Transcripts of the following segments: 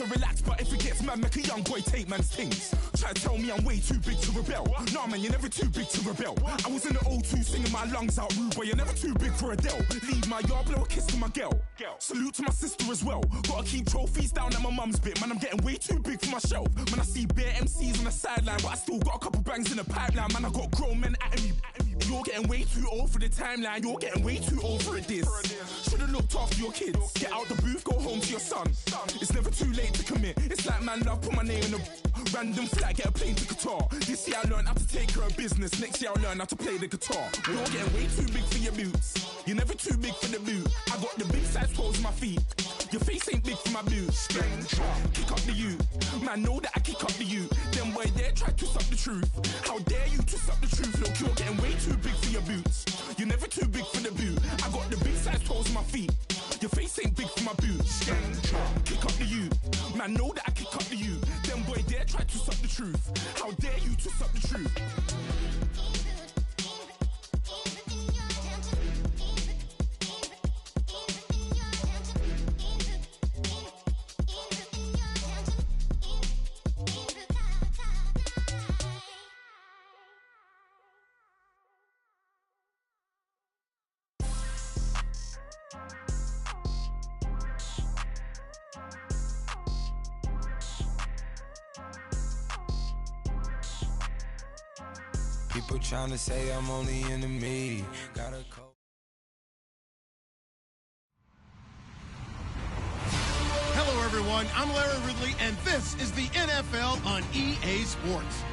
relax, but if it gets mad, make a young boy take man's things. Try to tell me I'm way too big to rebel. Nah, man, you're never too big to rebel. I was in the O2 singing my lungs out rude, but you're never too big for Adele. Leave my yard, blow a kiss to my girl. Salute to my sister as well. Gotta keep trophies down at my mum's bit. Man, I'm getting way too big for my shelf. Man, I see bare MCs on the sideline, but I still got a couple bangs in the pipeline. Man, I got grown men at me. You're getting way too old for the timeline. You're getting way too old for it, this. Should've looked after your kids. Get out the booth, go home to your son. It's never too late to commit. It's like man love, put my name in a random flat, get a plane to Qatar. This year I learned how to take care of business. Next year I'll learn how to play the guitar. You're getting way too big for your boots. You're never too big for the boot. I got the big size toes on my feet. Your face ain't big for my boots. Kick up the you. Man, know that I kick up the you. Them boy there try to twist up the truth. How dare you twist up the truth? Look, you're getting way too big for your boots. You're never too big for the boot. I got the big size toes on my feet. Your face ain't big for my boots. Kick up the you. Man, know that I kick up the you. Them boy there try to twist up the truth. How dare you twist up the truth? People trying to say I'm only in the media. Got a cold. Hello, everyone. I'm Larry Ridley, and this is the NFL on EA Sports.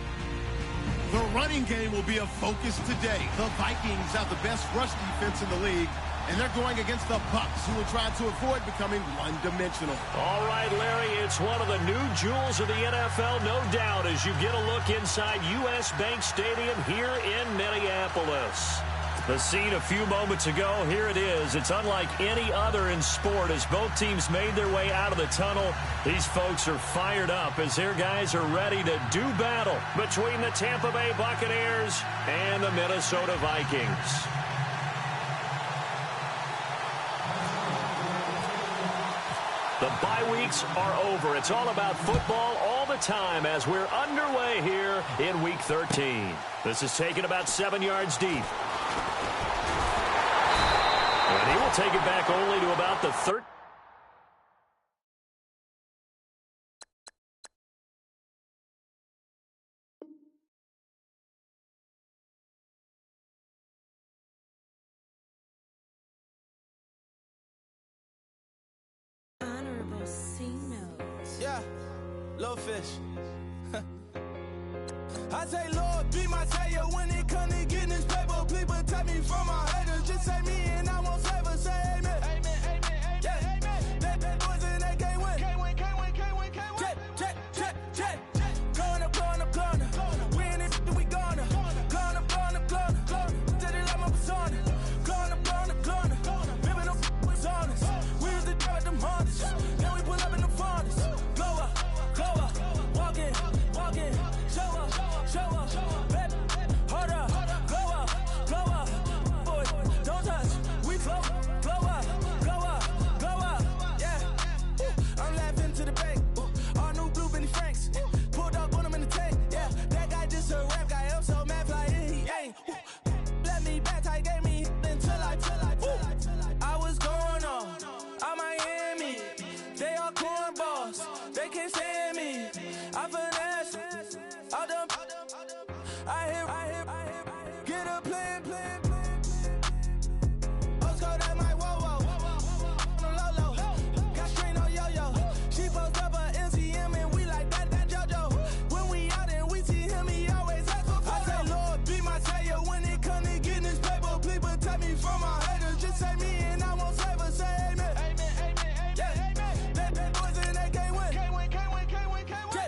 The running game will be a focus today. The Vikings have the best rush defense in the league, and they're going against the Bucs, who will try to avoid becoming one-dimensional. All right, Larry, it's one of the new jewels of the NFL, no doubt, as you get a look inside U.S. Bank Stadium here in Minneapolis. The scene a few moments ago, here it is. It's unlike any other in sport as both teams made their way out of the tunnel. These folks are fired up as their guys are ready to do battle between the Tampa Bay Buccaneers and the Minnesota Vikings. The bye weeks are over. It's all about football all the time as we're underway here in Week 13. This is taken about 7 yards deep. And he will take it back only to about the 13. Yeah, little fish. I say, Lord, be my savior when it comes to getting this paper. Please protect me from my haters. Just say me and I won't save us. Say amen. Amen, amen, amen, yeah. Amen. That boys and they can't win. Can't win, can't win, can't win, can't win. Check, check, check, check. Going up, going up, going up. We in it, we gonna. Going up, going up, going up. Did it like my persona. Going up, going up, going up. Living up was honest. We was the drive them hardest. Then we pull up in the farthest. Glow up, walk in, show up, baby, hold up, glow up, boy, don't touch, we flow, glow up, yeah, I'm laughing to the bank, all new blue Benny Franks, pulled up on him in the tank, yeah, that guy just a rap guy, I'm so mad, fly in, he ain't, let me back, tight, gave me until I was going on, I'm Miami, they all cornballs, they can't stand me, I finesse, all them, I hear, get a plan. Postcode at my whoa, on the low, got strain on yo-yo. She post up a MCM and we like that JoJo. When we out and we see him, he always ask for photo. I say, Lord, be my savior when it comes to getting this paper. Please protect me from my haters. Just say me and I won't save us. Say amen. Amen, amen, amen, yeah. Amen. That boys and they can't win. Can't win, can't win, can't win, can't win.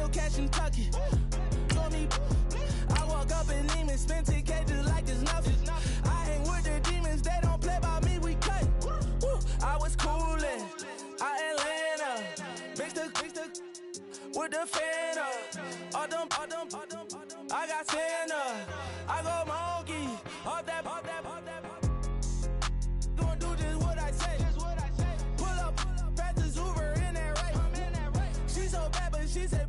no cash in Tucky. Told me, I walk up in Neiman, spend 10K just like it's nothing. I hang with the demons, they don't play by me, we cut. Woo. I was coolin', Atlanta, mixed the with the fan up. All them, I got Santa, I go monkey, all that. Gonna do just what I say. Pull up, practice Uber in that right. She so bad, but she said.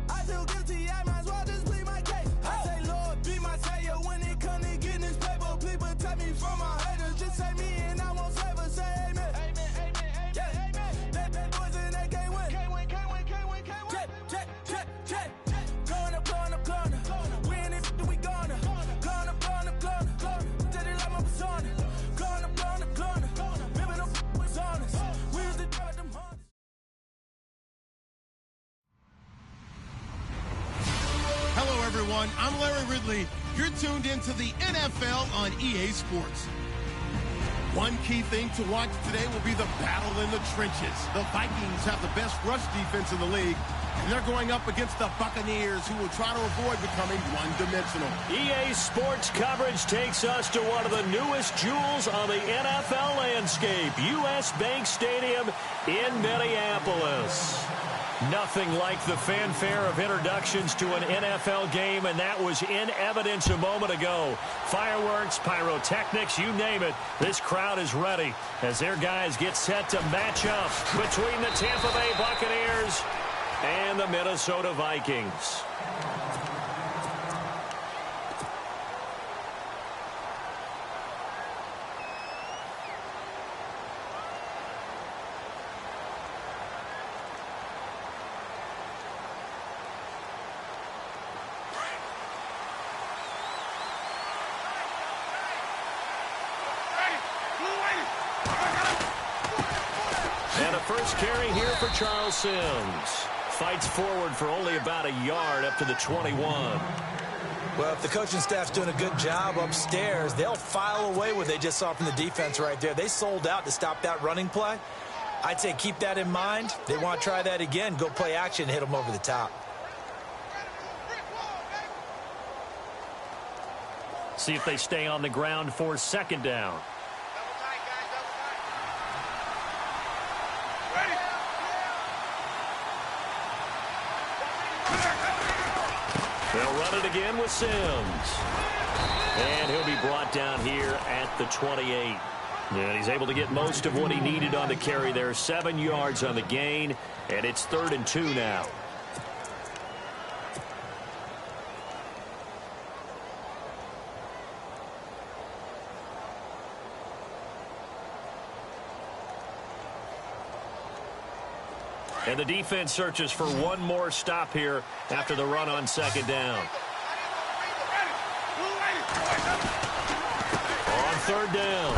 I feel guilty, I might as well just plead my case. I say, Lord, be my savior when it come to getting this paper. Please protect me from my haters. Just say me and I won't save her. Say amen. Yeah. They boys and they can't win. Check. Going up. We in it, we gonna. Going up. Tell they like my persona. Going up. Ripping up was honest. We was the drug them hunters. Hello, everyone. I'm Larry Ridley. You're tuned into the NFL on EA Sports. One key thing to watch today will be the battle in the trenches. The Vikings have the best rush defense in the league, and they're going up against the Buccaneers, who will try to avoid becoming one-dimensional. EA Sports coverage takes us to one of the newest jewels on the NFL landscape, US Bank Stadium in Minneapolis. Nothing like the fanfare of introductions to an NFL game, and that was in evidence a moment ago. Fireworks, pyrotechnics, you name it. This crowd is ready as their guys get set to match up between the Tampa Bay Buccaneers and the Minnesota Vikings. First carry here for Charles Sims. Fights forward for only about a yard up to the 21. Well, if the coaching staff's doing a good job upstairs, they'll file away what they just saw from the defense right there. They sold out to stop that running play. I'd say keep that in mind. They want to try that again. Go play action and hit them over the top. See if they stay on the ground for second down. They'll run it again with Sims. And he'll be brought down here at the 28. And he's able to get most of what he needed on the carry there. 7 yards on the gain, and it's 3rd and 2 now. And the defense searches for one more stop here after the run on second down. On 3rd down,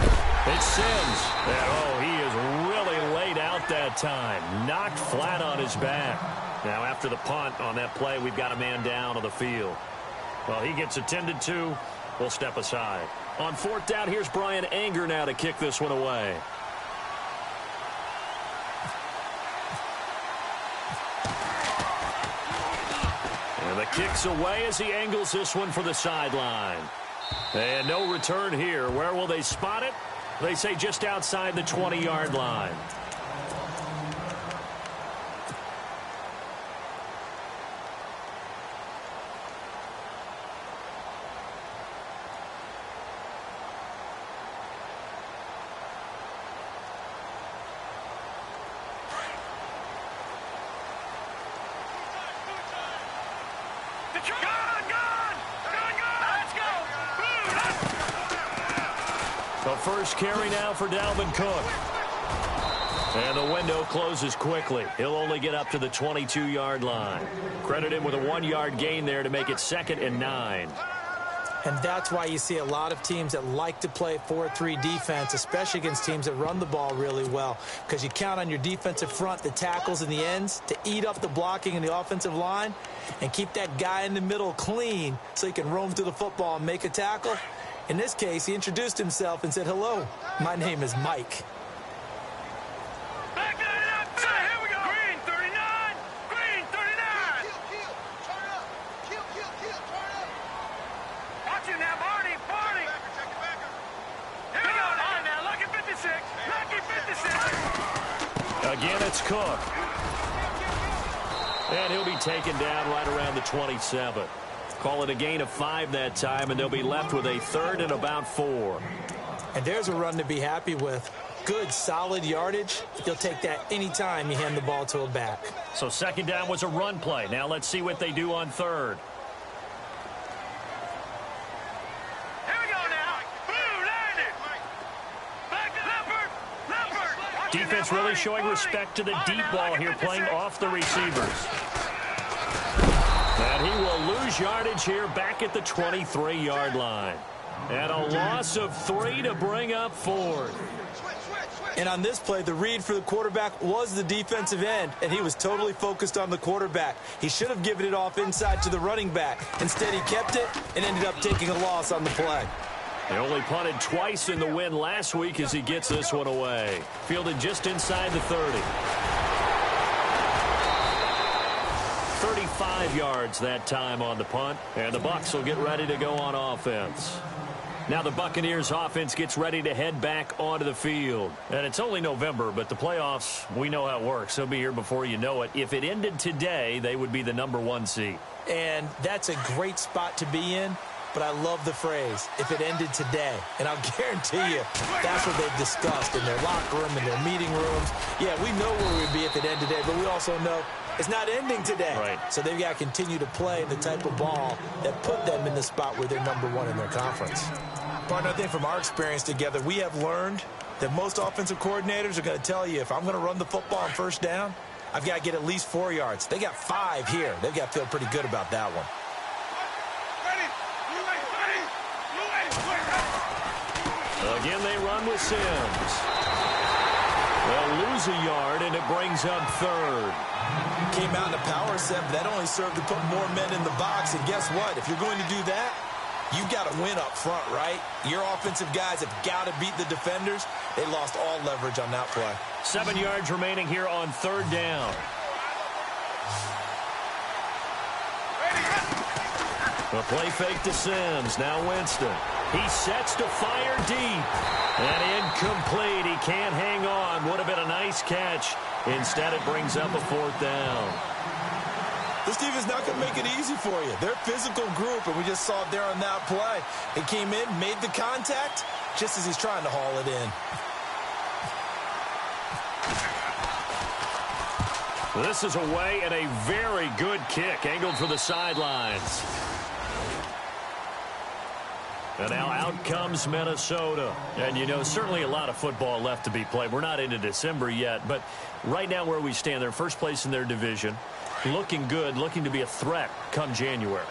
it's Sims. And, oh, he is really laid out that time. Knocked flat on his back. Now, after the punt on that play, we've got a man down on the field. Well, he gets attended to. We'll step aside. On 4th down, here's Brian Anger now to kick this one away. The kick's away as he angles this one for the sideline. And no return here. Where will they spot it? They say just outside the 20-yard line. The first carry now for Dalvin Cook. And the window closes quickly. He'll only get up to the 22-yard line. Credit him with a 1-yard gain there to make it 2nd and 9. And that's why you see a lot of teams that like to play 4-3 defense, especially against teams that run the ball really well, because you count on your defensive front, the tackles and the ends, to eat up the blocking in the offensive line and keep that guy in the middle clean so he can roam through the football and make a tackle. In this case, he introduced himself and said, "Hello, my name is Mike." Back it up. Here we go. Green, 39. Green. it's Cook. And he'll be taken down right around the 27. Call it a gain of 5 that time, and they'll be left with a 3rd and about 4. And there's a run to be happy with. Good, solid yardage. You'll take that anytime you hand the ball to a back. So 2nd down was a run play. Now let's see what they do on 3rd. Defense really showing respect to the deep ball here, playing off the receivers. And he will lose yardage here back at the 23-yard line. And a loss of 3 to bring up 4th. And on this play, the read for the quarterback was the defensive end, and he was totally focused on the quarterback. He should have given it off inside to the running back. Instead, he kept it and ended up taking a loss on the play. They only punted twice in the win last week as he gets this one away. Fielded just inside the 30. 35 yards that time on the punt, and the Bucs will get ready to go on offense. Now the Buccaneers offense gets ready to head back onto the field. And it's only November, but the playoffs, we know how it works. They'll be here before you know it. If it ended today, they would be the #1 seed. And that's a great spot to be in. But I love the phrase, if it ended today. And I'll guarantee you, that's what they've discussed in their locker room, in their meeting rooms. Yeah, we know where we'd be if it ended today, but we also know it's not ending today. Right. So they've got to continue to play the type of ball that put them in the spot where they're #1 in their conference. Partner, I think from our experience together, we have learned that most offensive coordinators are going to tell you, if I'm going to run the football on 1st down, I've got to get at least 4 yards. They got 5 here. They've got to feel pretty good about that one. Again, they run with Sims. They'll lose a yard, and it brings up 3rd. Came out in a power set, but that only served to put more men in the box. And guess what? If you're going to do that, you've got to win up front, right? Your offensive guys have got to beat the defenders. They lost all leverage on that play. 7 yards remaining here on 3rd down. A play fake to Sims. Now Winston. He sets to fire deep. And incomplete. He can't hang on. Would have been a nice catch. Instead, it brings up a 4th down. This defense not going to make it easy for you. They're a physical group, and we just saw it there on that play. It came in, made the contact, just as he's trying to haul it in. This is away and a very good kick, angled for the sidelines. And now out comes Minnesota. And, you know, certainly a lot of football left to be played. We're not into December yet, but right now where we stand, they're first place in their division. Looking good, looking to be a threat come January.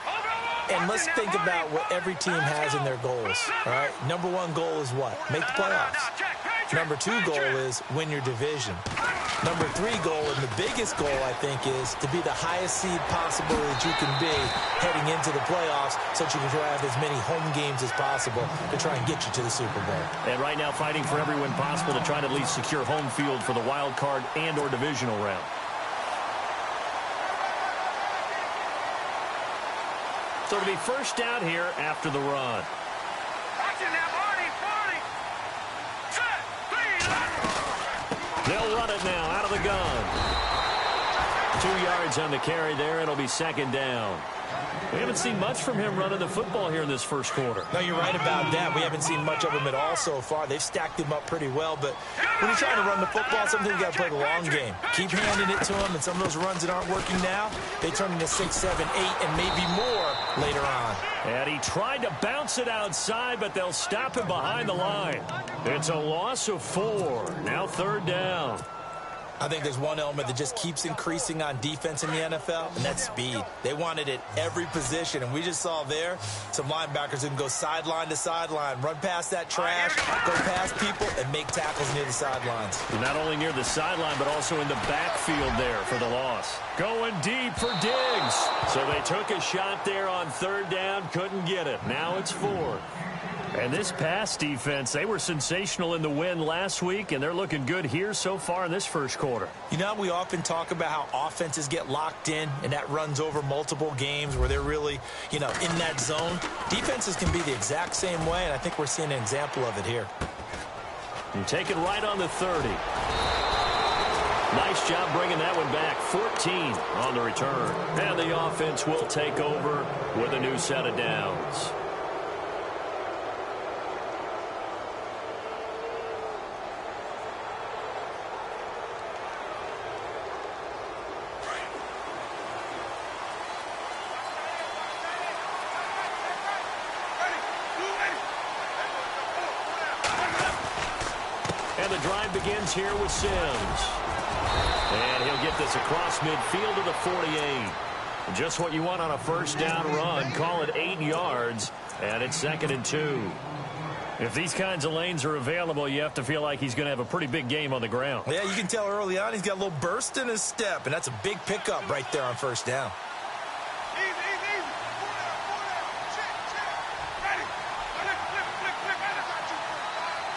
And let's think about what every team has in their goals, all right? #1 goal is what? Make the playoffs. #2 goal is win your division. #3 goal, and the biggest goal, I think, is to be the highest seed possible that you can be heading into the playoffs so that you can have as many home games as possible to try and get you to the Super Bowl. And right now fighting for every win possible to try to at least secure home field for the wild card and or divisional round. So it'll be 1st down here after the run. They'll run it now out of the gun. 2 yards on the carry there. It'll be 2nd down. We haven't seen much from him running the football here in this 1st quarter. No, you're right about that. We haven't seen much of him at all so far. They've stacked him up pretty well, but when you're trying to run the football, sometimes you got to play the long game. Keep handing it to him, and some of those runs that aren't working now, they turn into 6, 7, 8, and maybe more later on. And he tried to bounce it outside, but they'll stop him behind the line. It's a loss of 4. Now 3rd down. I think there's one element that just keeps increasing on defense in the NFL, and that's speed. They want it at every position, and we just saw there some linebackers who can go sideline to sideline, run past that trash, go past people, and make tackles near the sidelines. Not only near the sideline, but also in the backfield there for the loss. Going deep for Diggs. So they took a shot there on 3rd down, couldn't get it. Now it's 4th. And this pass defense, they were sensational in the win last week, and they're looking good here so far in this 1st quarter. You know, we often talk about how offenses get locked in, and that runs over multiple games where they're really, you know, in that zone. Defenses can be the exact same way, and I think we're seeing an example of it here. And take it right on the 30. Nice job bringing that one back. 14 on the return. And the offense will take over with a new set of downs. And the drive begins here with Sims. And he'll get this across midfield to the 48. Just what you want on a first down run. Call it 8 yards, and it's 2nd and 2. If these kinds of lanes are available, you have to feel like he's going to have a pretty big game on the ground. Yeah, you can tell early on he's got a little burst in his step, and that's a big pickup right there on first down.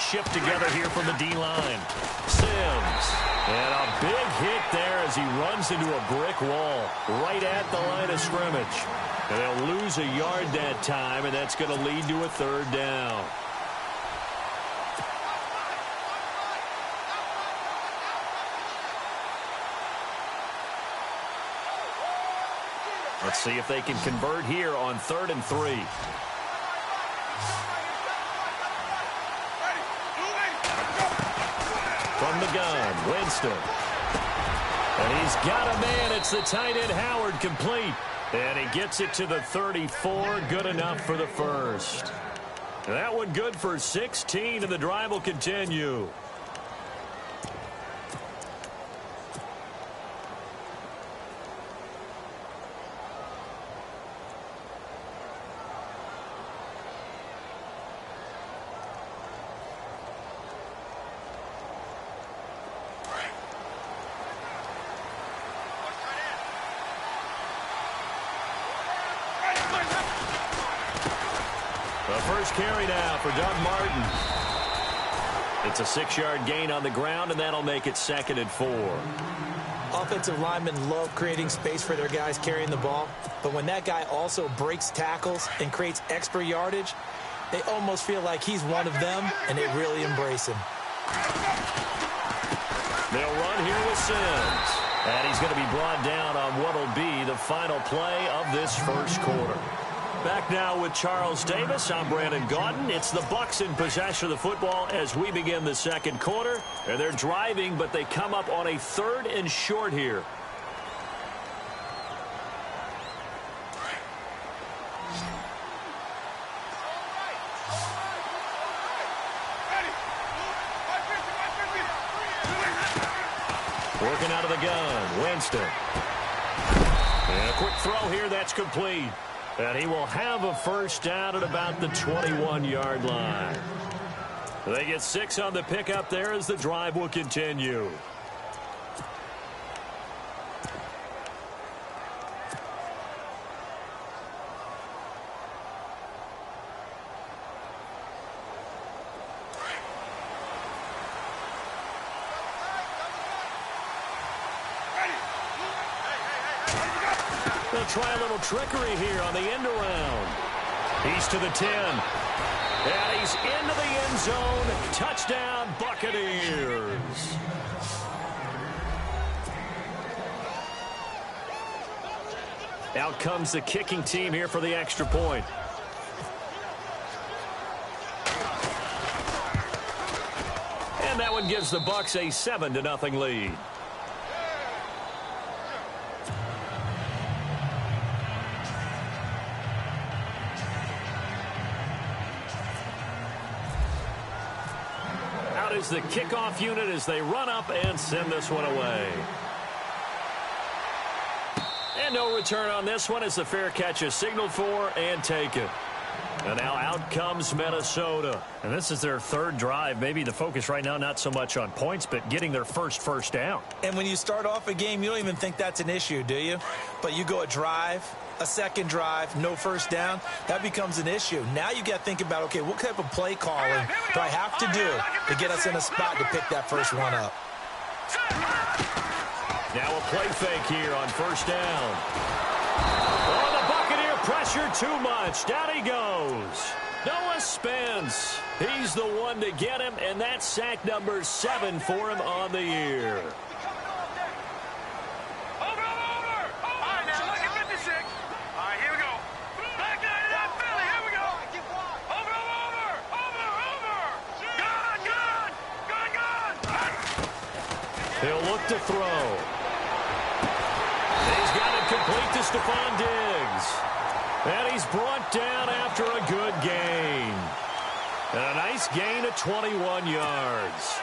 Shift together here from the D-line. Sims. And a big hit there as he runs into a brick wall right at the line of scrimmage. And they'll lose a yard that time, and that's going to lead to a 3rd down. Let's see if they can convert here on 3rd and 3. From the gun, Winston. And he's got a man. It's the tight end, Howard, complete. And he gets it to the 34. Good enough for the first. That one good for 16, and the drive will continue. The first carry now for Doug Martin. It's a 6-yard gain on the ground, and that'll make it 2nd and 4. Offensive linemen love creating space for their guys carrying the ball, but when that guy also breaks tackles and creates extra yardage, they almost feel like he's one of them, and they really embrace him. They'll run here with Sims, and he's going to be brought down on what will be the final play of this first quarter. Back now with Charles Davis. I'm Brandon Gaudin. It's the Bucs in possession of the football as we begin the second quarter. And they're driving, but they come up on a 3rd and short here. Working out of the gun, Winston. And a quick throw here, that's complete. And he will have a first down at about the 21-yard line. They get 6 on the pickup there as the drive will continue. They'll try a little trickery here on the end around. He's to the 10. And he's into the end zone. Touchdown, Buccaneers. Out comes the kicking team here for the extra point. And that one gives the Bucs a 7-0 lead. Is the kickoff unit as they run up and send this one away. And no return on this one as the fair catch is signaled for and taken. And now out comes Minnesota. And this is their 3rd drive. Maybe the focus right now not so much on points, but getting their first down. And when you start off a game, you don't even think that's an issue, do you? But you go a drive, a 2nd drive, no first down, that becomes an issue. Now you got to think about, okay, what type of play calling do I have to do to get us in a spot to pick that first one up? Now a play fake here on first down. Oh, the Buccaneer pressure too much. Down he goes. Noah Spence. He's the one to get him, and that's sack number 7 for him on the year. look to throw. He's got it complete to Stephon Diggs. And he's brought down after a good gain. And a nice gain of 21 yards.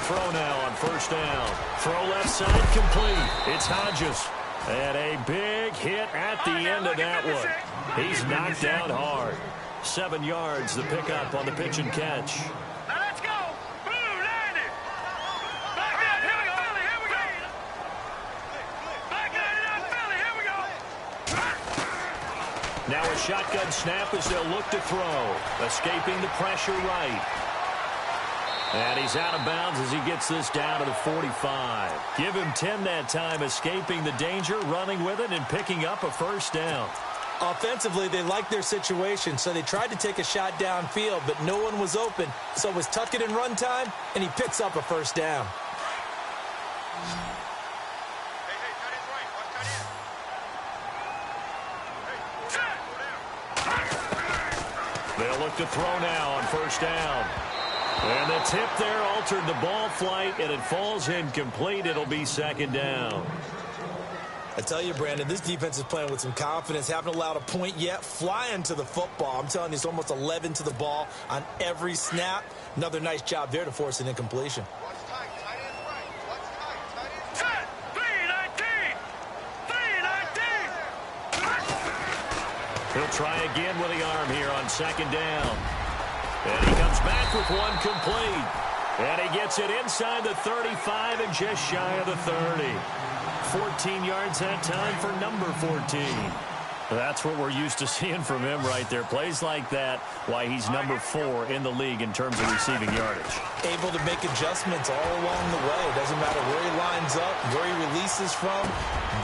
Throw now on first down. Throw left side complete. It's Hodges. And a big hit at the end of that one. He's knocked down hard. 7 yards the pickup on the pitch and catch. Now let's go. Blue, land it. Back down. Here we go. Here we go. Back down, Philly. Here we go. Now a shotgun snap as they'll look to throw. Escaping the pressure right. And he's out of bounds as he gets this down to the 45. Give him 10 that time, escaping the danger, running with it, and picking up a first down. Offensively, they liked their situation, so they tried to take a shot downfield, but no one was open. So it was tuck it and run time, and he picks up a first down. They'll look to throw now on first down. And the tip there altered the ball flight, and it falls incomplete. It'll be second down. I tell you, Brandon, this defense is playing with some confidence. Haven't allowed a point yet. Flying to the football. I'm telling you, it's almost 11 to the ball on every snap. Another nice job there to force an incompletion. He'll try again with the arm here on second down. And he comes back with one complete. And he gets it inside the 35 and just shy of the 30. 14 yards that time for number 14. That's what we're used to seeing from him right there. Plays like that, why he's number 4 in the league in terms of receiving yardage. Able to make adjustments all along the way. Doesn't matter where he lines up, where he releases from.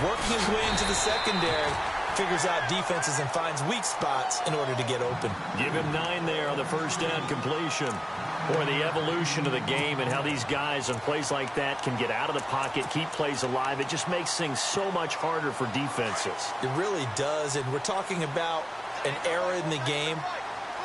Working his way into the secondary. Figures out defenses and finds weak spots in order to get open. Give him 9 there on the first down completion. Boy, the evolution of the game and how these guys on plays like that can get out of the pocket, keep plays alive. It just makes things so much harder for defenses. It really does, and we're talking about an era in the game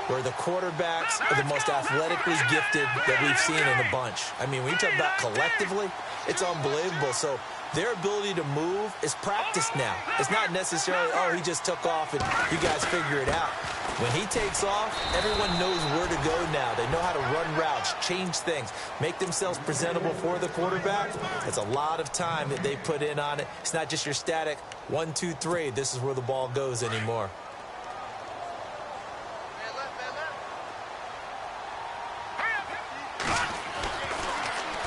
where the quarterbacks are the most athletically gifted that we've seen in the bunch. I mean, when you talk about collectively, it's unbelievable. So their ability to move is practiced now. It's not necessarily, oh, he just took off and you guys figure it out. When he takes off, everyone knows where to go now. They know how to run routes, change things, make themselves presentable for the quarterback. It's a lot of time that they put in on it. It's not just your static 1, 2, 3. This is where the ball goes anymore.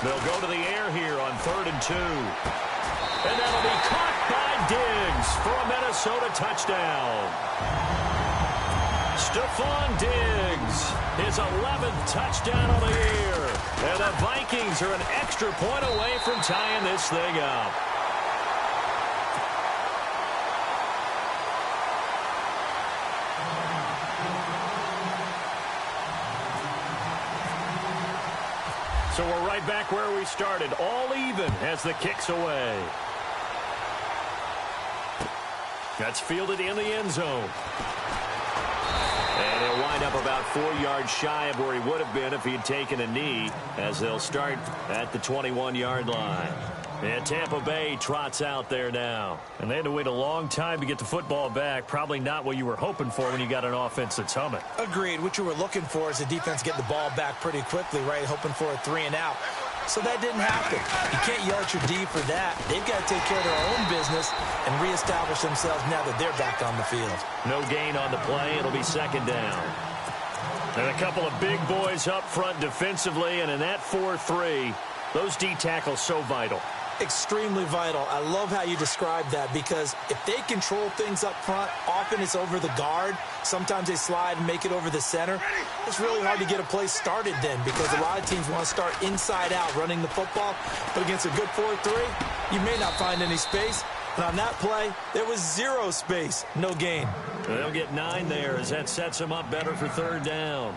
They'll go to the air here on 3rd and 2. And that'll be caught by Diggs for a Minnesota touchdown. Stephon Diggs, his 11th touchdown of the year. And the Vikings are an extra point away from tying this thing up. So we're right back where we started, all even as the kick's away. That's fielded in the end zone. And he'll wind up about 4 yards shy of where he would have been if he had taken a knee, as they'll start at the 21-yard line. And Tampa Bay trots out there now. And they had to wait a long time to get the football back. Probably not what you were hoping for when you got an offense that's humming. Agreed. What you were looking for is the defense getting the ball back pretty quickly, right? Hoping for a 3 and out. So that didn't happen. You can't yell at your D for that. They've got to take care of their own business and reestablish themselves now that they're back on the field. No gain on the play. It'll be second down. And a couple of big boys up front defensively, and in that 4-3, those D tackles so vital. Extremely vital. I love how you describe that, because if they control things up front, often it's over the guard. Sometimes they slide and make it over the center. It's really hard to get a play started then, because a lot of teams want to start inside out running the football. But against a good 4-3, you may not find any space. And on that play, there was 0 space. No gain. They'll get 9 there as that sets them up better for 3rd down.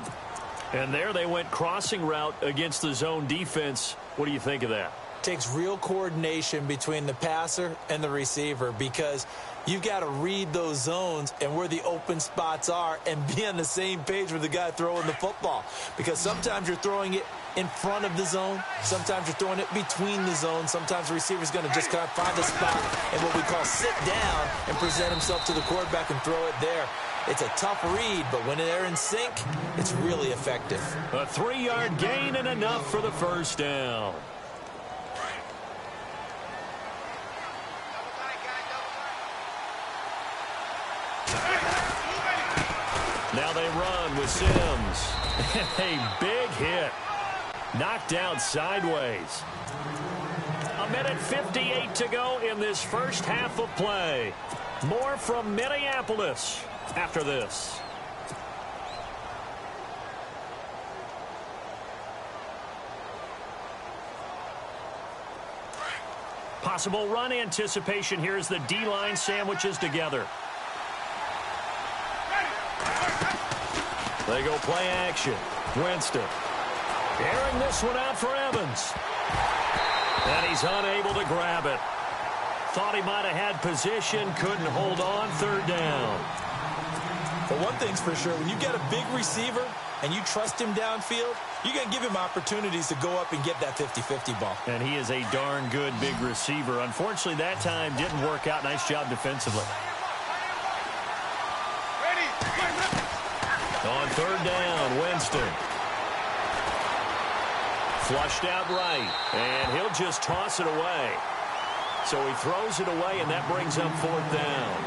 And there they went crossing route against the zone defense. What do you think of that? takes real coordination between the passer and the receiver because you've got to read those zones and where the open spots are and be on the same page with the guy throwing the football. Because sometimes you're throwing it in front of the zone. Sometimes you're throwing it between the zones. Sometimes the receiver's going to just kind of find a spot and what we call sit down and present himself to the quarterback and throw it there. It's a tough read, but when they're in sync, it's really effective. A 3-yard gain and enough for the first down. Now they run with Sims. A big hit. Knocked out sideways. 1:58 to go in this first half of play. More from Minneapolis after this. Possible run anticipation here as the D-line sandwiches together. They go play action. Winston. Airing this one out for Evans. And he's unable to grab it. Thought he might have had position, couldn't hold on. Third down. But one thing's for sure, when you get a big receiver and you trust him downfield, you're going to give him opportunities to go up and get that 50-50 ball. And he is a darn good big receiver. Unfortunately, that time didn't work out. Nice job defensively. On third down, Winston. Flushed out right, and he'll just toss it away. So he throws it away, and that brings up fourth down.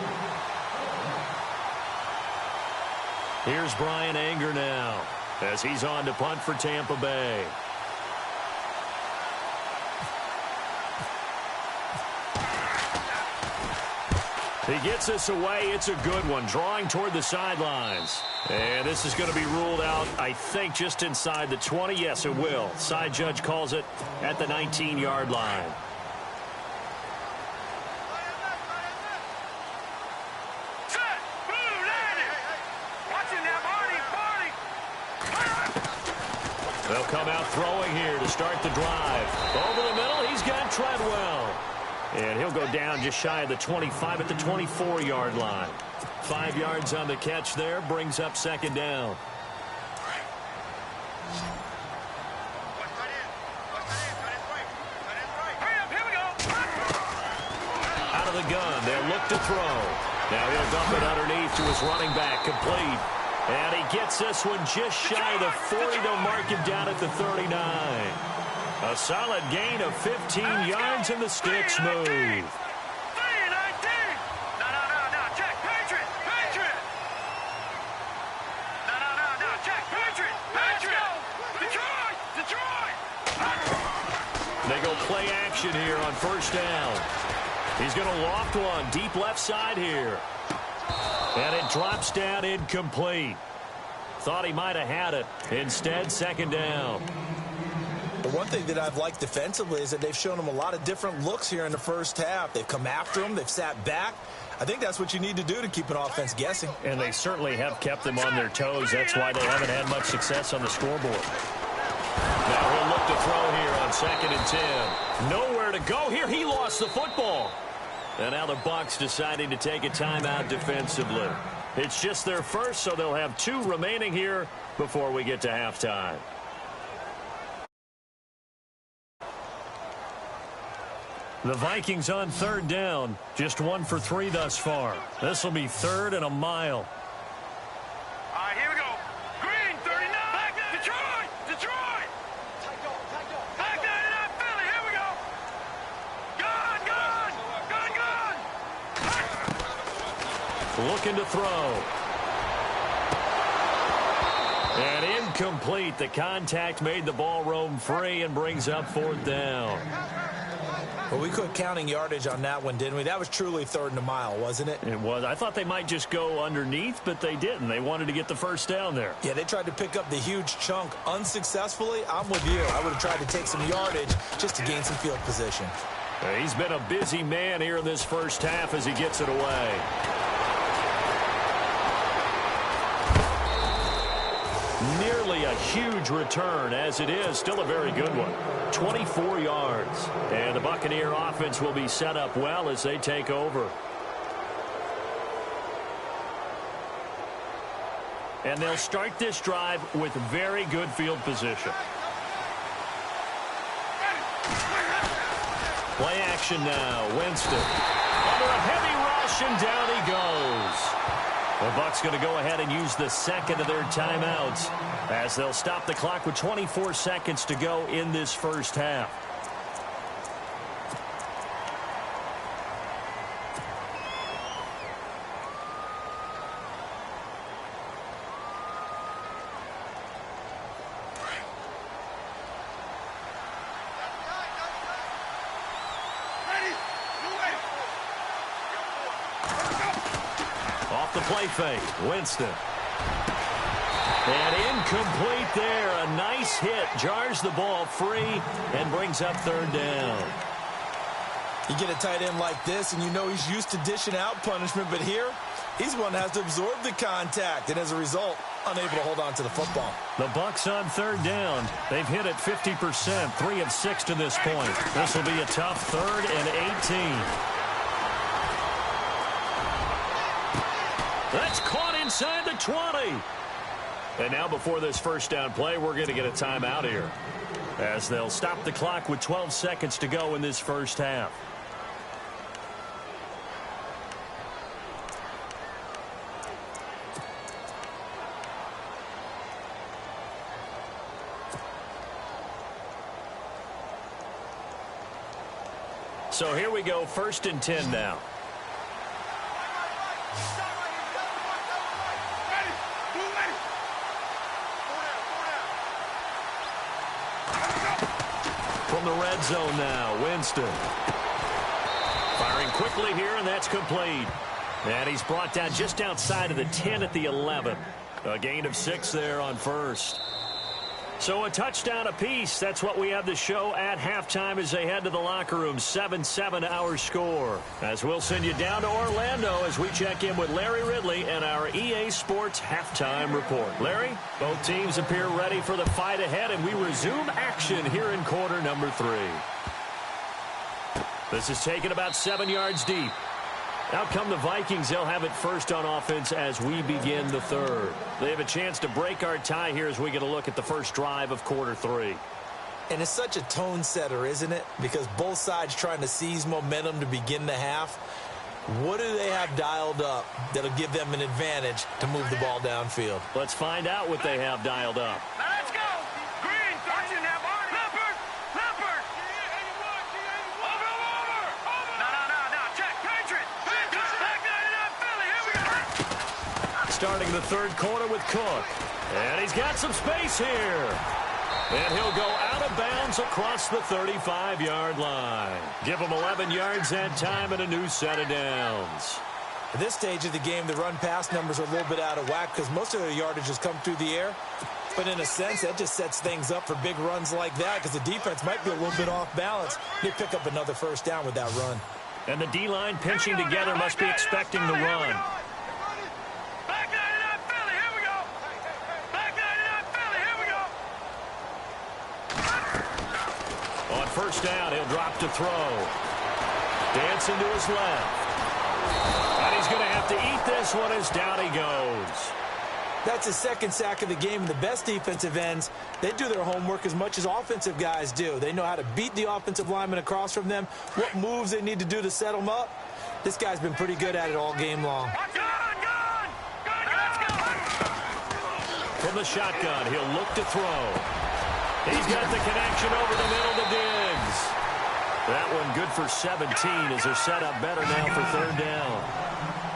Here's Brian Anger now as he's on to punt for Tampa Bay. He gets this away. It's a good one, drawing toward the sidelines. And this is going to be ruled out, I think, just inside the 20. Yes, it will. Side judge calls it at the 19-yard line. They'll come out throwing here to start the drive. Over the middle, he's got Treadwell. And he'll go down just shy of the 25 at the 24-yard line. 5 yards on the catch there, brings up second down. Out of the gun, they'll look to throw. Now he'll dump it underneath to his running back, complete. And he gets this one just shy of the 40. They'll mark him down at the 39. A solid gain of 15 yards, and the sticks move. They go play action here on first down. He's going to loft one deep left side here. And it drops down incomplete. Thought he might have had it. Instead, second down. But one thing that I've liked defensively is that they've shown him a lot of different looks here in the first half. They've come after him. They've sat back. I think that's what you need to do to keep an offense guessing. And they certainly have kept them on their toes. That's why they haven't had much success on the scoreboard. Now he'll look to throw here on 2nd and 10. Nowhere to go here. He lost the football. And now the Bucs deciding to take a timeout defensively. It's just their first, so they'll have 2 remaining here before we get to halftime. The Vikings on third down. Just 1 for 3 thus far. This will be 3rd and a mile. All right, here we go. Green, 39. Detroit. Detroit. Back 99, Philly. Here we go. Gun. Looking to throw. And incomplete. The contact made the ball roam free and brings up 4th down. Well, we quit counting yardage on that one, didn't we? That was truly 3rd and a mile, wasn't it? It was. I thought they might just go underneath, but they didn't. They wanted to get the first down there. Yeah, they tried to pick up the huge chunk unsuccessfully. I'm with you. I would have tried to take some yardage just to gain some field position. He's been a busy man here in this first half as he gets it away. nearly a huge return. As it is, still a very good one. 24 yards. And the Buccaneer offense will be set up well as they take over. And they'll start this drive with very good field position. Play action now. Winston under a heavy rush, and down he goes. The Bucs going to go ahead and use the second of their timeouts as they'll stop the clock with 24 seconds to go in this first half. The play fake. Winston. And incomplete there. A nice hit. Jars the ball free and brings up third down. You get a tight end like this, and you know he's used to dishing out punishment, but here, he's one that has to absorb the contact, and as a result, unable to hold on to the football. The Bucs on third down. They've hit it 50%, 3 of 6 to this point. This will be a tough 3rd and 18. That's caught inside the 20. And now before this first down play, we're going to get a timeout here as they'll stop the clock with 12 seconds to go in this first half. So here we go, 1st and 10 now. From the red zone now, Winston. Firing quickly here, and that's complete. And he's brought down just outside of the 10 at the 11. A gain of 6 there on first. So a touchdown apiece. That's what we have to show at halftime as they head to the locker room. 7-7 our score. As we'll send you down to Orlando as we check in with Larry Ridley and our EA Sports halftime report. Larry, both teams appear ready for the fight ahead, and we resume action here in quarter number 3. This is taken about 7 yards deep. Out come the Vikings. They'll have it first on offense as we begin the 3rd. They have a chance to break our tie here as we get a look at the first drive of quarter 3. And it's such a tone setter, isn't it? Because both sides trying to seize momentum to begin the half. What do they have dialed up that'll give them an advantage to move the ball downfield? Let's find out what they have dialed up. Let's go. Green, 13 now. Leopard. No. Check. Patriot. Back 99 Philly. Here we go. Starting the 3rd quarter with Cook. And he's got some space here. And he'll go out of bounds across the 35-yard line. Give him 11 yards that time and a new set of downs. At this stage of the game, the run-pass numbers are a little bit out of whack because most of their yardage has come through the air. But in a sense, that just sets things up for big runs like that because the defense might be a little bit off balance. They pick up another first down with that run. And the D-line pinching together must be expecting the run. Back 99 Philly. Here we go. Back 99 Philly. Here we go. On first down, he'll drop to throw. Dancing to his left. And he's going to have to eat this one as down he goes. That's his 2nd sack of the game. And the best defensive ends, they do their homework as much as offensive guys do. They know how to beat the offensive lineman across from them, what moves they need to do to set them up. This guy's been pretty good at it all game long. Gone. Let's go. From the shotgun, he'll look to throw. He's got the connection over the middle to Diggs. That one good for 17 as they're set up better now for 3rd down.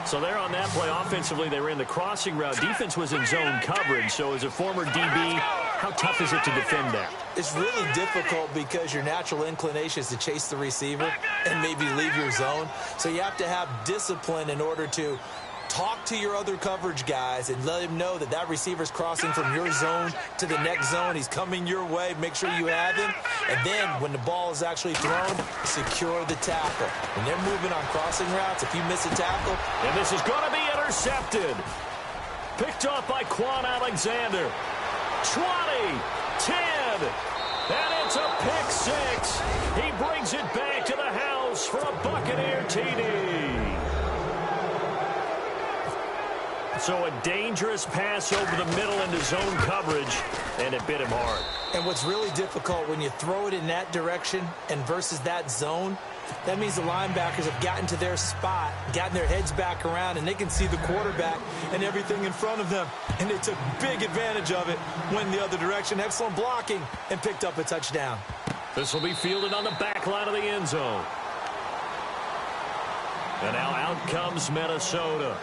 So they're on that play. Offensively, they ran the crossing route. Defense was in zone coverage. So as a former DB, how tough is it to defend that? It's really difficult because your natural inclination is to chase the receiver and maybe leave your zone. So you have to have discipline in order to talk to your other coverage guys and let him know that that receiver's crossing from your zone to the next zone. He's coming your way. Make sure you have him. And then when the ball is actually thrown, secure the tackle. When they're moving on crossing routes, if you miss a tackle. And this is going to be intercepted. Picked off by Quan Alexander. 20, 10, and it's a pick six. He brings it back to the house for a Buccaneer TD. So a dangerous pass over the middle into zone coverage, and it bit him hard. And what's really difficult when you throw it in that direction and versus that zone, that means the linebackers have gotten to their spot, gotten their heads back around, and they can see the quarterback and everything in front of them. And they took big advantage of it, went the other direction. Excellent blocking, and picked up a touchdown. This will be fielded on the back line of the end zone. And now out comes Minnesota.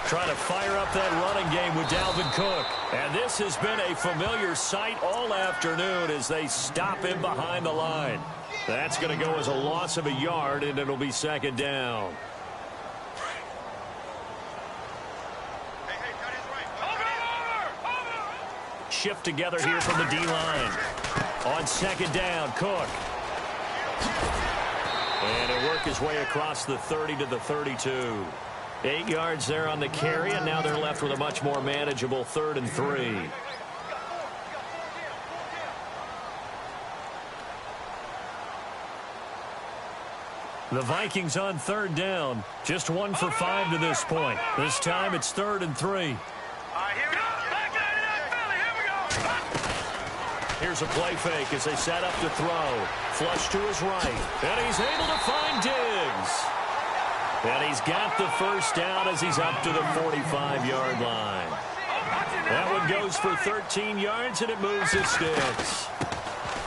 Trying to fire up that running game with Dalvin Cook. And this has been a familiar sight all afternoon as they stop him behind the line. That's going to go as a loss of a yard, and it'll be second down. Shift together here from the D-line. On second down, Cook. And he'll work his way across the 30 to the 32. 8 yards there on the carry, and now they're left with a much more manageable 3rd and 3. The Vikings on 3rd down. Just 1 for 5 to this point. This time it's 3rd and 3. Here's a play fake as they set up to throw. Flush to his right, and he's able to find Diggs. And he's got the first down as he's up to the 45-yard line. That one goes for 13 yards, and it moves the sticks.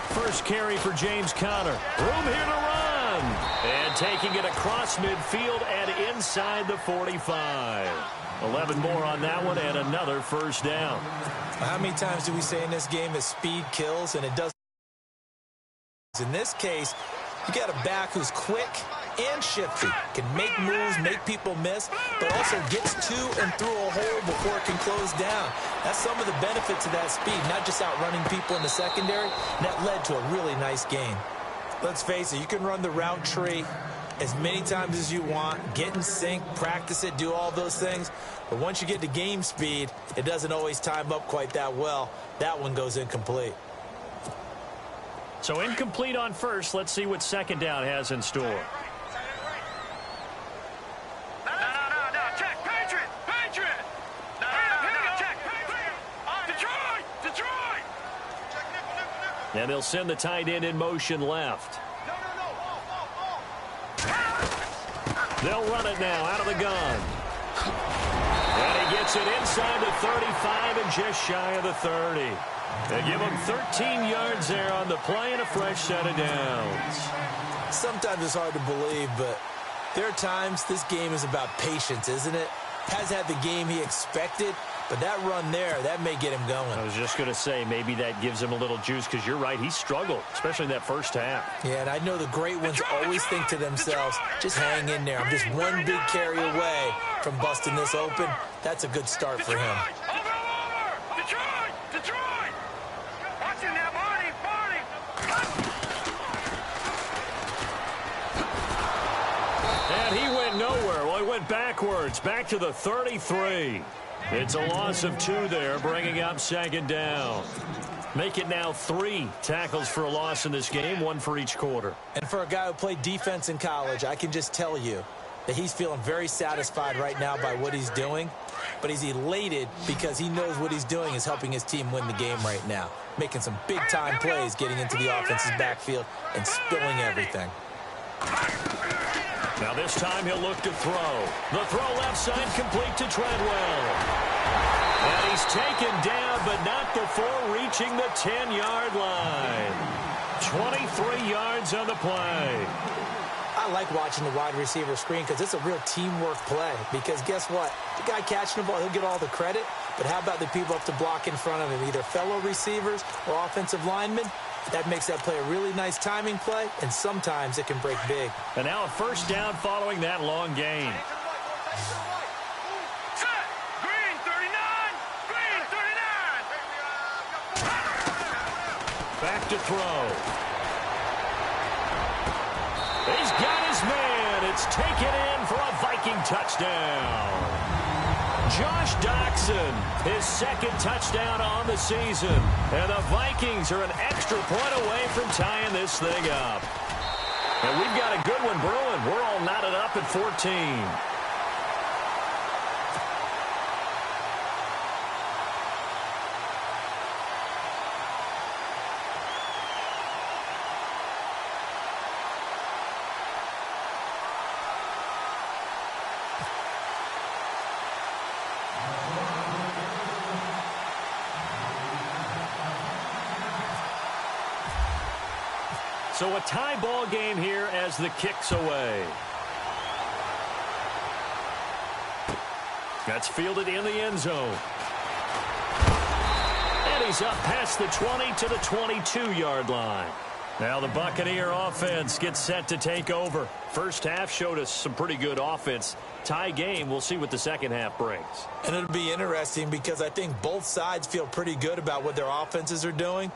First carry for James Conner. Room here to run. And taking it across midfield and inside the 45. 11 more on that one, and another first down. How many times do we say in this game that speed kills, and it doesn't? In this case, you got a back who's quick and shifty, can make moves, make people miss, but also gets to and through a hole before it can close down. That's some of the benefits of that speed, not just outrunning people in the secondary. And that led to a really nice game. Let's face it, you can run the route tree as many times as you want, get in sync, practice it, do all those things. But once you get to game speed, it doesn't always time up quite that well. That one goes incomplete. So incomplete on first. Let's see what second down has in store. And they'll send the tight end in motion left. They'll run it now out of the gun. And he gets it inside the 35 and just shy of the 30. They give him 13 yards there on the play and a fresh set of downs. Sometimes it's hard to believe, but there are times this game is about patience, isn't it? Has had the game he expected, but that run there, that may get him going. I was just going to say, maybe that gives him a little juice, because you're right, he struggled, especially in that first half. Yeah, and I know the great ones always think to themselves, just hang in there. I'm just one big carry away from busting this open. That's a good start for him. And he went nowhere. Well, he went backwards, back to the 33. It's a loss of 2 there, bringing up second down. Make it now 3 tackles for a loss in this game, 1 for each quarter. And for a guy who played defense in college, I can just tell you that he's feeling very satisfied right now by what he's doing. But he's elated because he knows what he's doing is helping his team win the game right now. Making some big-time plays, getting into the offense's backfield and spilling everything. Now this time he'll look to throw. The throw left side complete to Treadwell. And he's taken down, but not before reaching the 10-yard line. 23 yards on the play. I like watching the wide receiver screen because it's a real teamwork play. Because guess what? The guy catching the ball, he'll get all the credit. But how about the people up to block in front of him, either fellow receivers or offensive linemen? That makes that play a really nice timing play, and sometimes it can break big. And now a first down following that long gain. back to throw. He's got his man. It's taken in for a Viking touchdown. Josh Doxson, his second touchdown on the season. And the Vikings are an extra point away from tying this thing up. And we've got a good one brewing. We're all knotted up at 14. So a tie ball game here as the kick's away. That's fielded in the end zone. And he's up past the 20 to the 22-yard line. Now the Buccaneer offense gets set to take over. First half showed us some pretty good offense. Tie game, we'll see what the second half brings. And it'll be interesting because I think both sides feel pretty good about what their offenses are doing.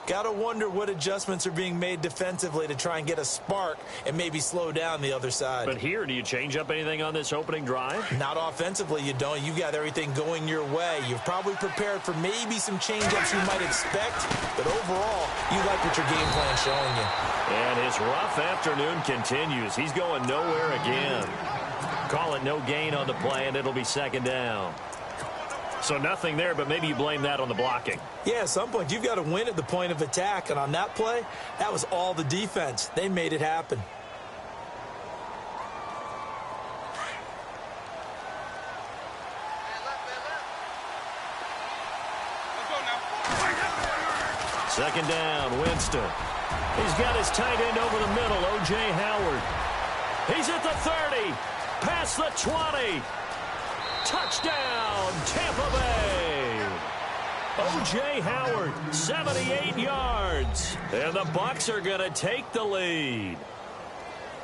Got to wonder what adjustments are being made defensively to try and get a spark and maybe slow down the other side. But here, do you change up anything on this opening drive? Not offensively, you don't. You got everything going your way. You've probably prepared for maybe some change-ups you might expect, but overall, you like what your game plan's showing you. And his rough afternoon continues. He's going nowhere again. Call it no gain on the play, and it'll be second down. So nothing there, but maybe you blame that on the blocking. Yeah, at some point, you've got to win at the point of attack. And on that play, that was all the defense. They made it happen. Second down, Winston. He's got his tight end over the middle, O.J. Howard. He's at the 30, past the 20. Touchdown, Tampa Bay. O.J. Howard, 78 yards. And the Bucs are going to take the lead.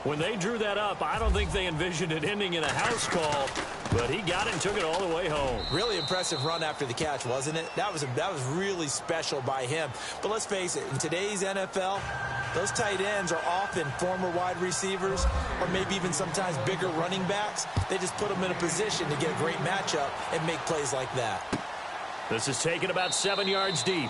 When they drew that up, I don't think they envisioned it ending in a house call, but he got it and took it all the way home. Really impressive run after the catch, wasn't it? That was really special by him. But let's face it, in today's NFL, those tight ends are often former wide receivers or maybe even sometimes bigger running backs. They just put them in a position to get a great matchup and make plays like that. This is taken about 7 yards deep.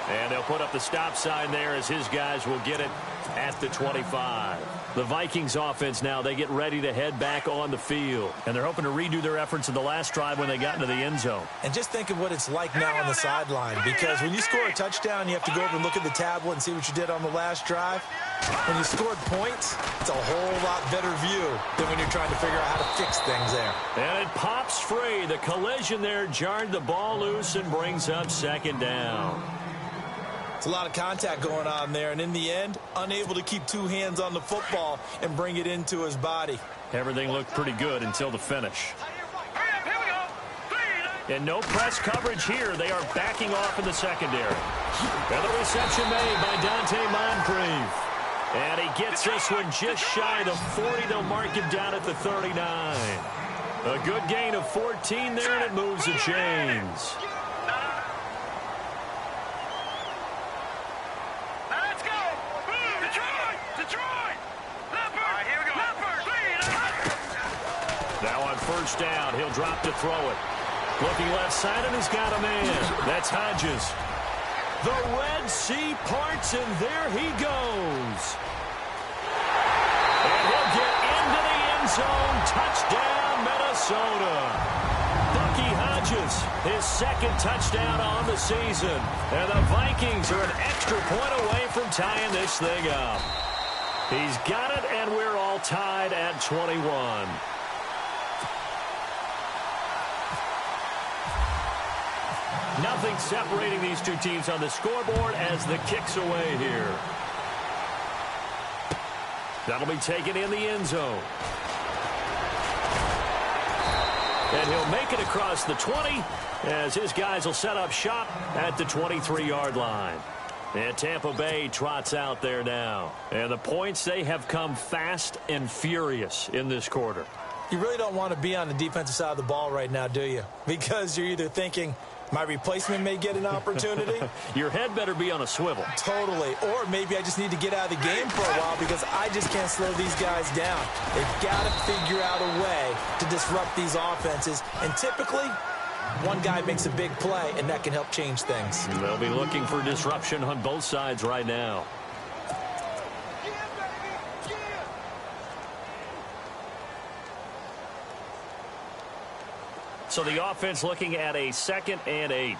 And they'll put up the stop sign there as his guys will get it at the 25. The Vikings offense now, they get ready to head back on the field. And they're hoping to redo their efforts in the last drive when they got into the end zone. And just think of what it's like now on the sideline. Because when you score a touchdown, you have to go over and look at the tablet and see what you did on the last drive. When you scored points, it's a whole lot better view than when you're trying to figure out how to fix things there. And it pops free. The collision there jarred the ball loose and brings up second down. It's a lot of contact going on there, and in the end, unable to keep two hands on the football and bring it into his body. Everything looked pretty good until the finish. And no press coverage here. They are backing off in the secondary. And the reception made by Dante Moncrief. And he gets this one just shy of the 40. They'll mark him down at the 39. A good gain of 14 there, and it moves the chains. Now on first down, he'll drop to throw it. Looking left side, and he's got a man. That's Hodges. The Red Sea parts, and there he goes. And he'll get into the end zone. Touchdown, Minnesota. Bucky Hodges, his second touchdown on the season. And the Vikings are an extra point away from tying this thing up. He's got it, and we're all tied at 21. Nothing separating these two teams on the scoreboard as the kick's away here. That'll be taken in the end zone. And he'll make it across the 20 as his guys will set up shop at the 23-yard line. And Tampa Bay trots out there now. And the points, they have come fast and furious in this quarter. You really don't want to be on the defensive side of the ball right now, do you? Because you're either thinking, My replacement may get an opportunity. Your head better be on a swivel. Totally. Or maybe I just need to get out of the game for a while because I just can't slow these guys down. They've got to figure out a way to disrupt these offenses. And typically, one guy makes a big play, and that can help change things. They'll be looking for disruption on both sides right now. So the offense looking at a 2nd and 8.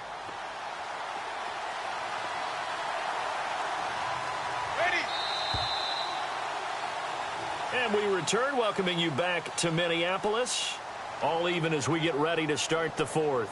Ready. And we return, welcoming you back to Minneapolis. All even as we get ready to start the 4th.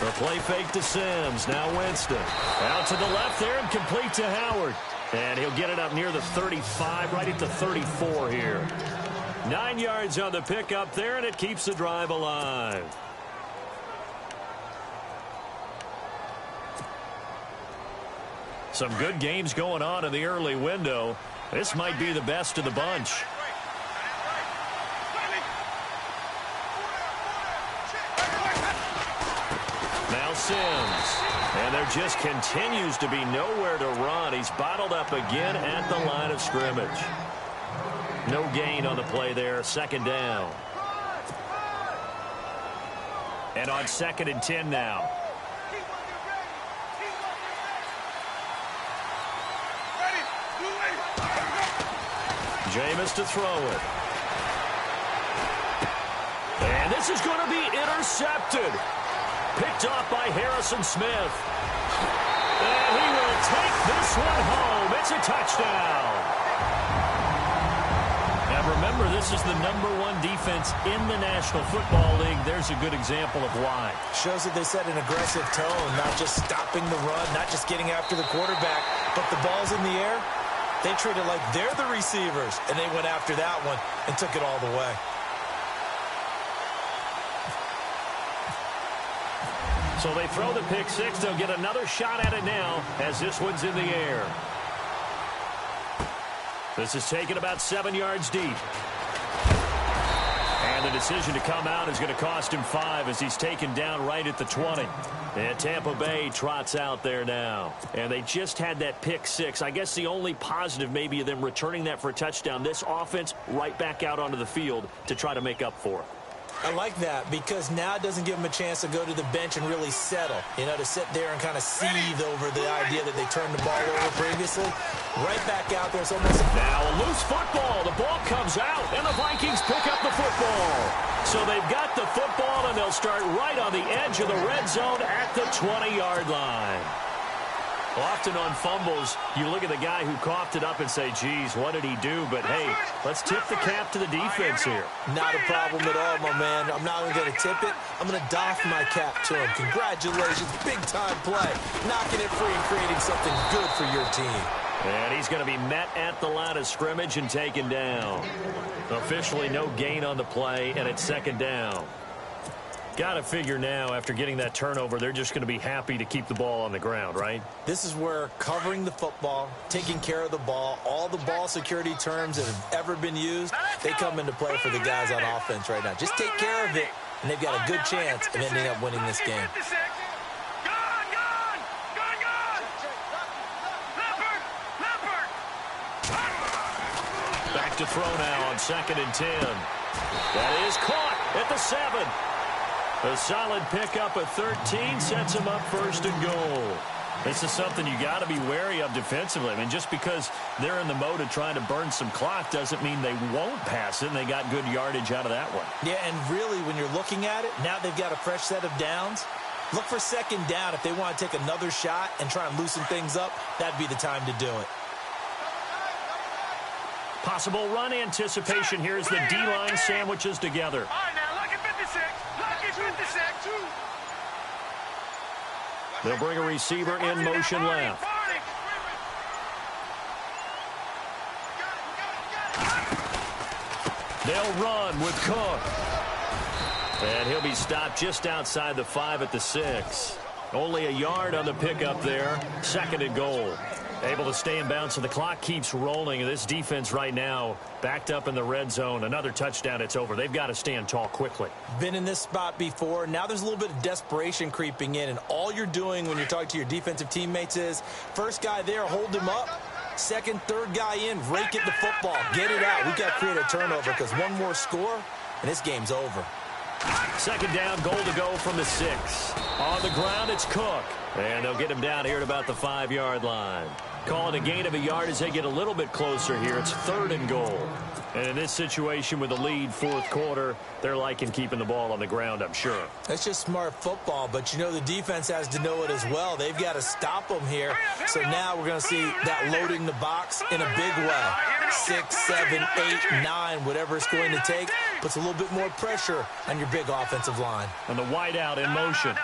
The play fake to Sims. Now Winston. Out to the left there and complete to Howard. And he'll get it up near the 35, right at the 34 here. 9 yards on the pickup there, and it keeps the drive alive. Some good games going on in the early window. This might be the best of the bunch. Now Sims. And there just continues to be nowhere to run. He's bottled up again at the line of scrimmage. No gain on the play there. 2nd down. And on 2nd and 10 now. Jameis to throw it. And this is going to be intercepted. Picked off by Harrison Smith. And he will take this one home. It's a touchdown. Now remember, this is the #1 defense in the National Football League. There's a good example of why. Shows that they set an aggressive tone, not just stopping the run, not just getting after the quarterback, but the ball's in the air. They treat it like they're the receivers, and they went after that one and took it all the way. So they throw the pick six. They'll get another shot at it now as this one's in the air. This is taken about 7 yards deep. And the decision to come out is going to cost him 5 as he's taken down right at the 20. And Tampa Bay trots out there now. And they just had that pick six. I guess the only positive maybe of them returning that for a touchdown. This offense right back out onto the field to try to make up for it. I like that because now it doesn't give them a chance to go to the bench and really settle. You know, to sit there and kind of seethe over the idea that they turned the ball over previously. Right back out there. It's almost now a loose football. The ball comes out, and the Vikings pick up the football. So they've got the football, and they'll start right on the edge of the red zone at the 20-yard line. Often on fumbles, you look at the guy who coughed it up and say, geez, what did he do? But, hey, let's tip the cap to the defense here. Not a problem at all, my man. I'm not only going to tip it, I'm going to doff my cap to him. Congratulations, big-time play. Knocking it free and creating something good for your team. And he's going to be met at the line of scrimmage and taken down. Officially no gain on the play, and it's 2nd down. Got to figure now, after getting that turnover, they're just going to be happy to keep the ball on the ground, right? This is where covering the football, taking care of the ball, all the ball security terms that have ever been used, they come into play for the guys on offense right now. Just take care of it, and they've got a good chance of ending up winning this game. Back to throw now on 2nd and 10. That is caught at the 7. A solid pickup at 13 sets him up 1st and goal. This is something you got to be wary of defensively. I mean, just because they're in the mode of trying to burn some clock doesn't mean they won't pass it, and they got good yardage out of that one. Yeah, and really, when you're looking at it, now they've got a fresh set of downs. Look for 2nd down. If they want to take another shot and try and loosen things up, that'd be the time to do it. Possible run anticipation here as the D-line sandwiches together. All right, now, look at 56. Look at 56. They'll bring a receiver in motion left. They'll run with Cook. And he'll be stopped just outside the 5 at the 6. Only a yard on the pickup there. 2nd and goal. Able to stay in bounds, so the clock keeps rolling. This defense right now backed up in the red zone. Another touchdown, it's over. They've got to stand tall quickly. Been in this spot before. Now there's a little bit of desperation creeping in, and all you're doing when you're talking to your defensive teammates is first guy there, hold him up. Second, third guy in, rake it the football. Get it out. We've got to create a turnover because one more score, and this game's over. 2nd down, goal to go from the 6. On the ground, it's Cook. And they'll get him down here at about the 5-yard line. Call it a gain of a yard as they get a little bit closer here. It's 3rd and goal. And in this situation with the lead 4th quarter, they're liking keeping the ball on the ground, I'm sure. That's just smart football, but you know the defense has to know it as well. They've got to stop them here. So now we're going to see that loading the box in a big way. 6, 7, 8, 9, whatever it's going to take, puts a little bit more pressure on your big offensive line. And the wideout in motion.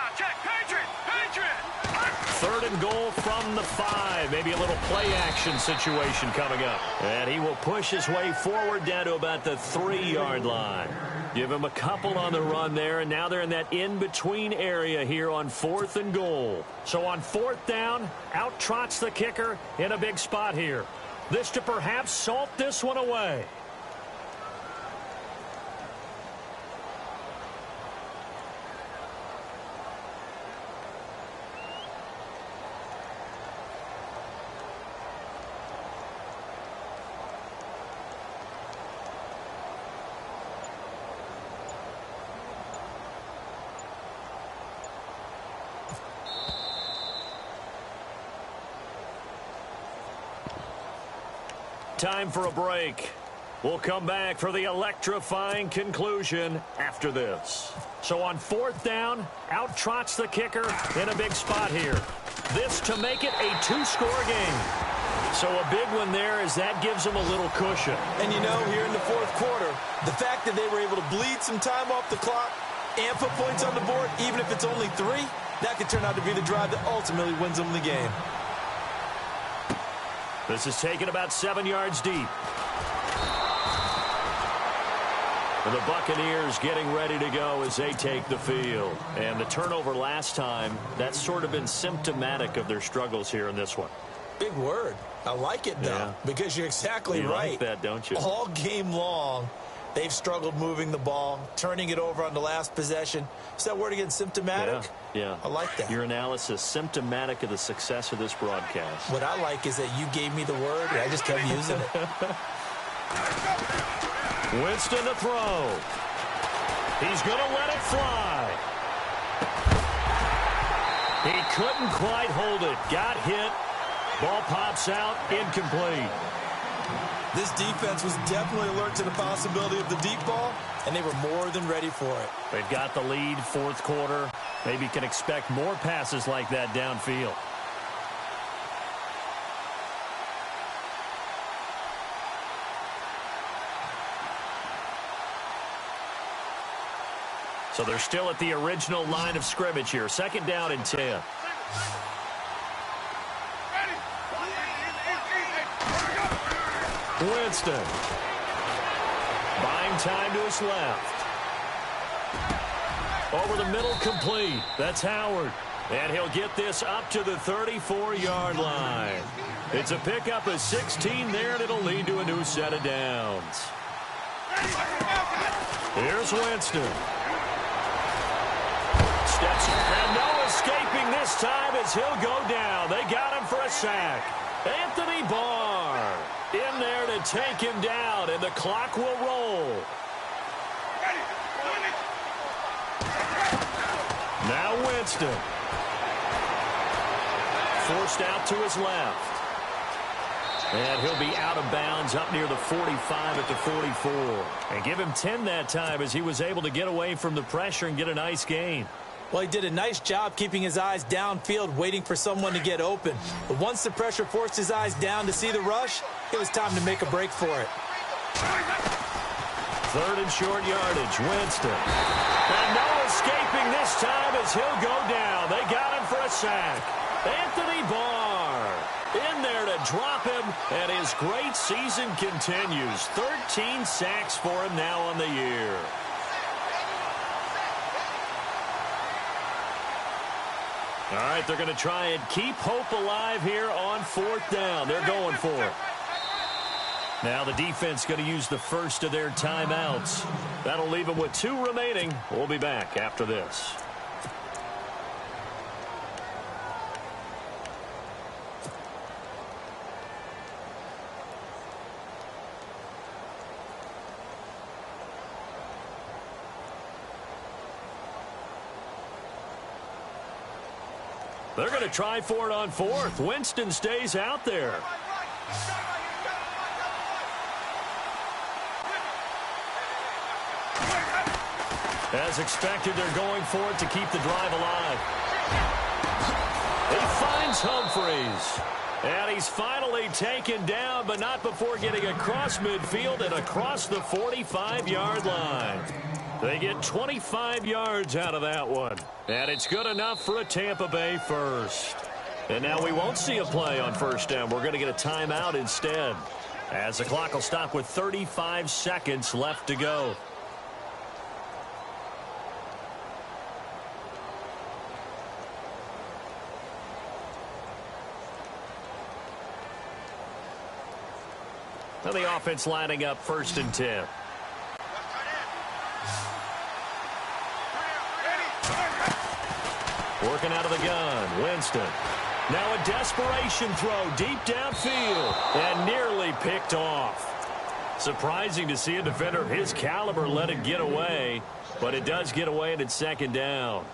3rd and goal from the 5. Maybe a little play action situation coming up. And he will push his way forward down to about the 3-yard line. Give him a couple on the run there, and now they're in that in-between area here on 4th and goal. So on 4th down, out trots the kicker in a big spot here. This to perhaps salt this one away. Time for a break. We'll come back for the electrifying conclusion after this. So on 4th down, out trots the kicker in a big spot here. This to make it a 2-score game. So a big one there as that gives them a little cushion. And you know, here in the 4th quarter, the fact that they were able to bleed some time off the clock and put points on the board, even if it's only 3, that could turn out to be the drive that ultimately wins them the game. This is taken about 7 yards deep. And the Buccaneers getting ready to go as they take the field. And the turnover last time, that's sort of been symptomatic of their struggles here in this one. Big word. I like it, though, because you're exactly right. You like that, don't you? All game long, they've struggled moving the ball, turning it over on the last possession. Is that word again, symptomatic? Yeah. I like that. Your analysis, symptomatic of the success of this broadcast. What I like is that you gave me the word, and I just kept using it. Winston to throw. He's going to let it fly. He couldn't quite hold it. Got hit. Ball pops out. Incomplete. This defense was definitely alert to the possibility of the deep ball, and they were more than ready for it. They've got the lead, 4th quarter. Maybe can expect more passes like that downfield. So they're still at the original line of scrimmage here. 2nd down and 10. Winston. Buying time to his left. Over the middle, complete. That's Howard. And he'll get this up to the 34-yard line. It's a pickup of 16 there, and it'll lead to a new set of downs. Here's Winston. Steps, and no escaping this time as he'll go down. They got him for a sack. Anthony Barr in there to take him down, and the clock will roll. Now Winston. Forced out to his left. And he'll be out of bounds up near the 45 at the 44. And give him 10 that time as he was able to get away from the pressure and get a nice gain. Well, he did a nice job keeping his eyes downfield, waiting for someone to get open. But once the pressure forced his eyes down to see the rush, it was time to make a break for it. 3rd and short yardage, Winston. And no escaping this time as he'll go down. They got him for a sack. Anthony Barr in there to drop him, and his great season continues. 13 sacks for him now on the year. All right, they're going to try and keep hope alive here on 4th down. They're going for it. Now the defense going to use the first of their timeouts. That'll leave them with 2 remaining. We'll be back after this. They're going to try for it on 4th. Winston stays out there. As expected, they're going for it to keep the drive alive. He finds Humphreys. And he's finally taken down, but not before getting across midfield and across the 45-yard line. They get 25 yards out of that one. And it's good enough for a Tampa Bay first. And now we won't see a play on 1st down. We're going to get a timeout instead, as the clock will stop with 35 seconds left to go. Now the offense lining up 1st and 10. Working out of the gun, Winston. Now a desperation throw deep downfield and nearly picked off. Surprising to see a defender of his caliber let it get away, but it does get away and it's 2nd down.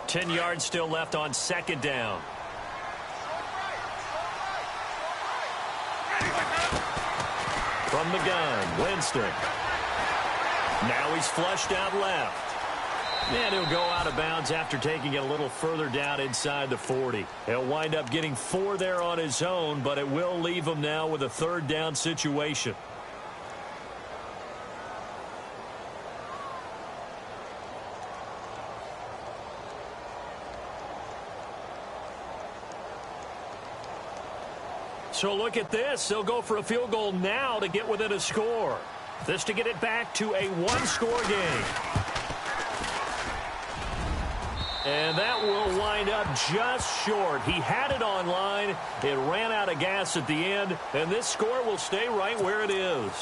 Ten yards still left on 2nd down. From the gun, Winston. Now he's flushed out left. And he'll go out of bounds after taking it a little further down inside the 40. He'll wind up getting 4 there on his own, but it will leave him now with a 3rd down situation. So look at this. They'll go for a field goal now to get within a score. This to get it back to a 1-score game. And that will wind up just short. He had it on line. It ran out of gas at the end. And this score will stay right where it is.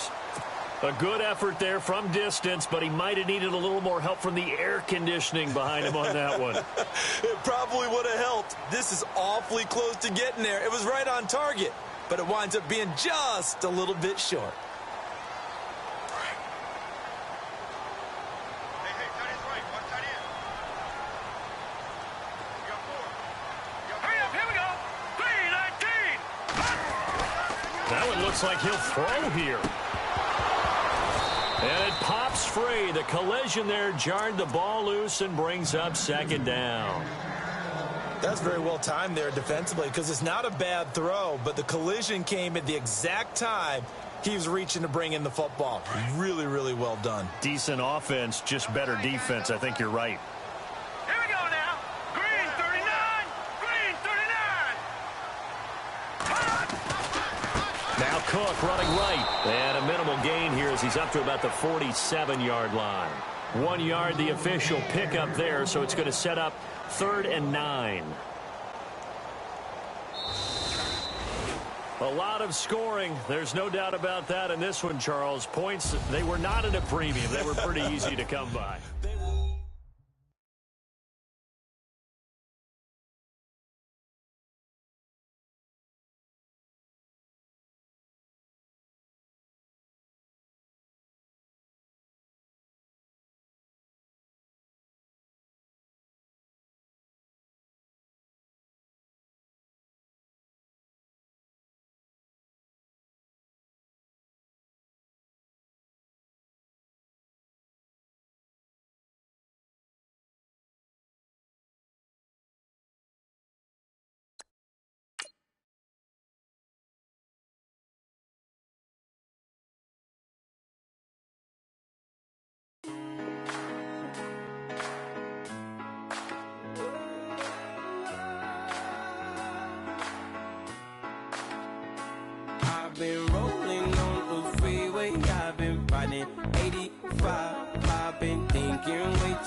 A good effort there from distance, but he might have needed a little more help from the air conditioning behind him on that one. It probably would have helped. This is awfully close to getting there. It was right on target, but it winds up being just a little bit short. Now it looks like he'll throw here. And it pops free. The collision there jarred the ball loose and brings up 2nd down. That's very well timed there defensively, because it's not a bad throw, but the collision came at the exact time he was reaching to bring in the football. Really, really well done. Decent offense, just better defense. I think you're right. Here we go now. Green 39. Green 39. Now Cook running right. And a minimal gain here as he's up to about the 47-yard line. 1 yard, the official pickup there, so it's going to set up 3rd and 9. A lot of scoring. There's no doubt about that in this one, Charles. Points, they were not at a premium. They were pretty easy to come by.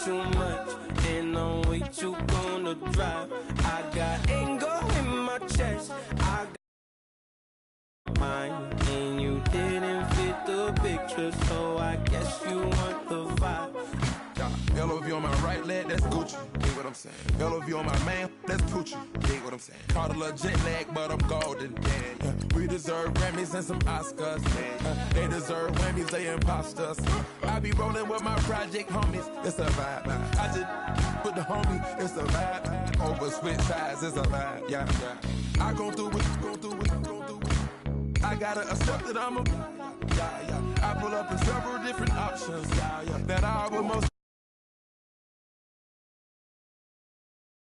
too much, and I'm way too gonna drive. I got anger in my chest, I got mine, and you didn't fit the picture, so I guess you want the vibe. LOV on my right leg, that's Gucci. Dig what I'm saying? LOV on my man, that's Poochie. Dig what I'm saying? Caught a little jet lag, but I'm golden. Yeah. We deserve Grammys and some Oscars. They deserve Whammies, they imposters. I be rolling with my project homies, it's a vibe. I just put the homie, it's a vibe. Over switch sides, it's a vibe. Yeah. I go through it. I gotta accept that I'm a. I pull up in several different options. That I would most